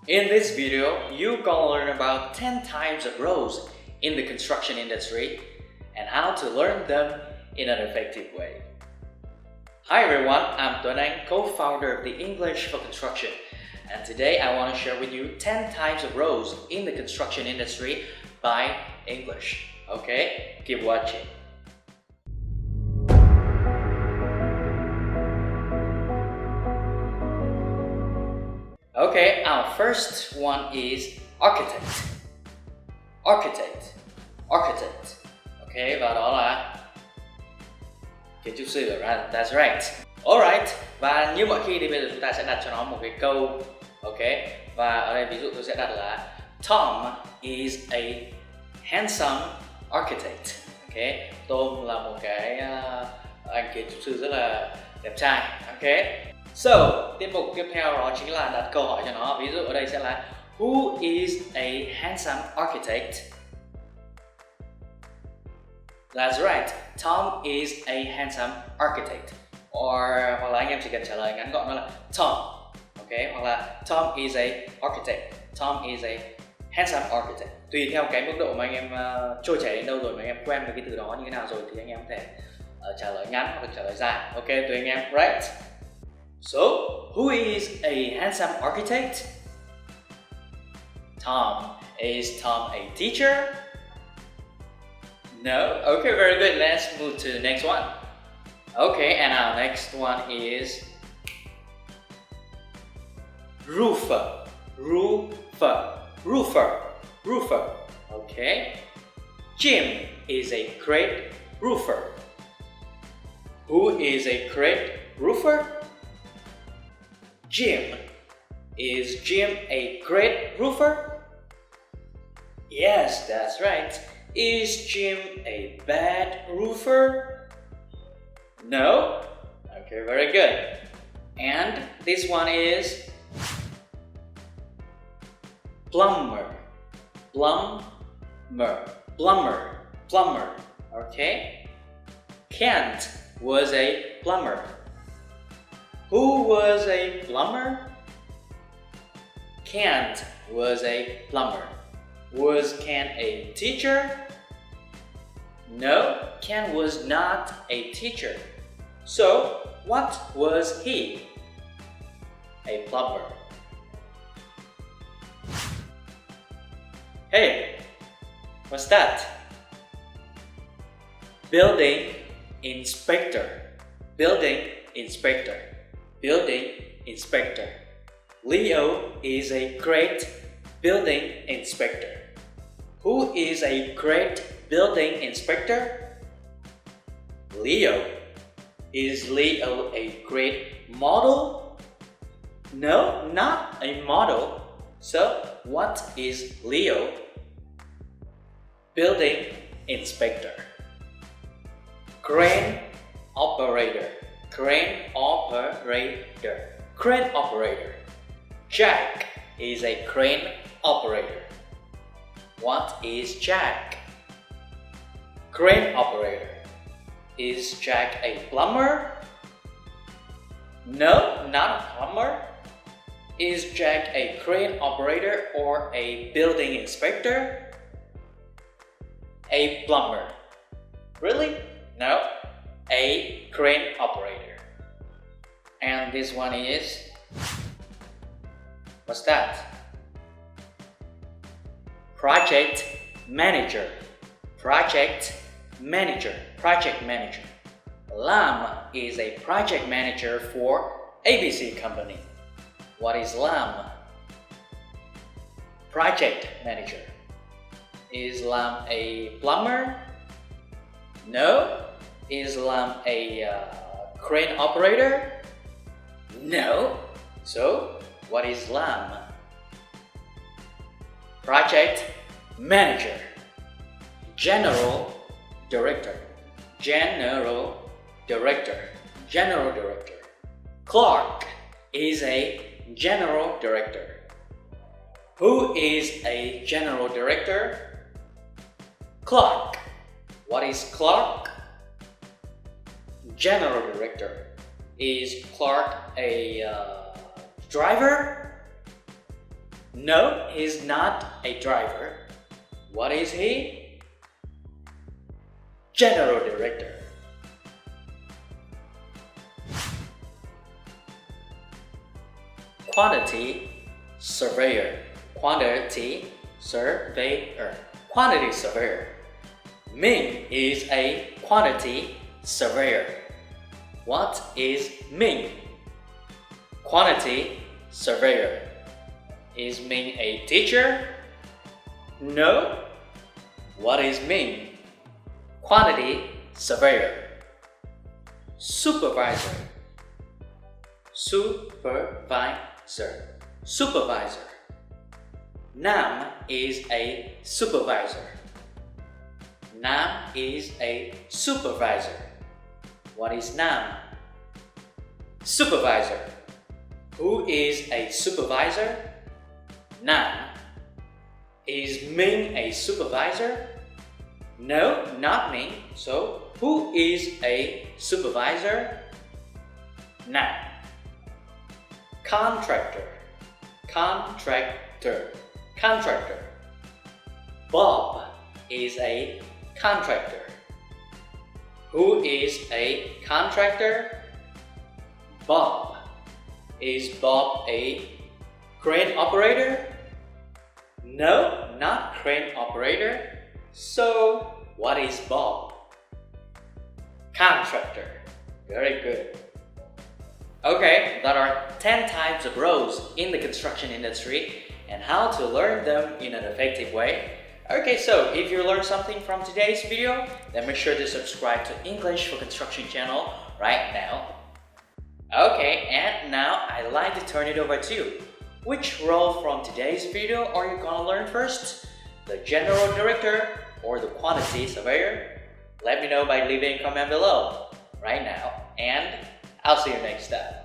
In this video, you're gonna learn about 10 types of roles in the construction industry and how to learn them in an effective way. Hi everyone, I'm Tuấn Anh, co-founder of the English for Construction, and today I want to share with you 10 types of roles in the construction industry by English. Okay, keep watching. Okay, our first one is architect. Architect. Architect. Okay, và đó là kiến trúc sư. That's right. Alright, và như mọi khi thì bây giờ chúng ta sẽ đặt cho nó một cái câu. Ok, và ở đây ví dụ tôi sẽ đặt là Tom is a handsome architect. Ok, Tom là một cái anh kiến trúc sư rất là đẹp trai. Ok. So, tiết mục tiếp theo đó chính là đặt câu hỏi cho nó. Ví dụ ở đây sẽ là Who is a handsome architect? That's right, Tom is a handsome architect. Hoặc là anh em chỉ cần trả lời ngắn gọn đó là Tom. Ok, hoặc là Tom is a architect. Tom is a handsome architect. Tùy theo cái mức độ mà anh em trôi chảy đến đâu rồi, mà anh em quen với cái từ đó như thế nào rồi thì anh em có thể trả lời ngắn hoặc là trả lời dài. Ok, tùy anh em, right? So, who is a handsome architect? Tom. Is Tom a teacher? No? Okay, very good. Let's move to the next one. Okay, and our next one is roofer. Roofer. Roofer. Roofer. Okay. Jim is a great roofer. Who is a great roofer? Jim. Is Jim a great roofer? Yes, that's right. Is Jim a bad roofer? No? Okay, very good. And this one is plumber. Plumber. Plumber. Plumber. Okay? Kent was a plumber. Who was a plumber? Kent was a plumber. Was Kent a teacher? No, Kent was not a teacher. So, what was he? A plumber. Hey, what's that? Building inspector. Building inspector. Building inspector. Leo is a great building inspector. Who is a great building inspector? Leo. Is Leo a great model? No, not a model. So, what is Leo? Building inspector. Crane operator. Crane operator. Crane operator. Jack is a crane operator. What is Jack? Crane operator. Is Jack a plumber? No, not a plumber. Is Jack a crane operator or a building inspector? A plumber. Really? No, a crane operator. And this one is, what's that? Project manager. Project manager. Project manager. Lam is a project manager for ABC company. What is Lam? Project manager. Is Lam a plumber? No. Is Lam a crane operator? No. So, what is Lam? Project manager. General director. General director. General director. Clark is a general director. Who is a general director? Clark. What is Clark? General director. Is Clark a driver? No, he's not a driver. What is he? General Director. Quantity surveyor. Quantity surveyor. Quantity surveyor. Ming is a quantity surveyor. What is Ming? Quantity surveyor. Is Ming a teacher? No. What is Ming? Quantity surveyor. Supervisor. Supervisor. Supervisor. Nam is a supervisor. Nam is a supervisor. What is Nam? Supervisor. Who is a supervisor? Nam. Is Ming a supervisor? No, not Ming. So, who is a supervisor? Nam. Contractor. Contractor. Contractor. Bob is a contractor. Who is a contractor? Bob. Is Bob a crane operator? No, not crane operator. So, what is Bob? Contractor. Very good. Okay, that are 10 types of roles in the construction industry and how to learn them in an effective way. Okay, so if you learned something from today's video, then make sure to subscribe to English for Construction channel right now. Okay, and now I'd like to turn it over to you. Which role from today's video are you gonna learn first? The General Director or the Quantity Surveyor? Let me know by leaving a comment below right now, and I'll see you next time.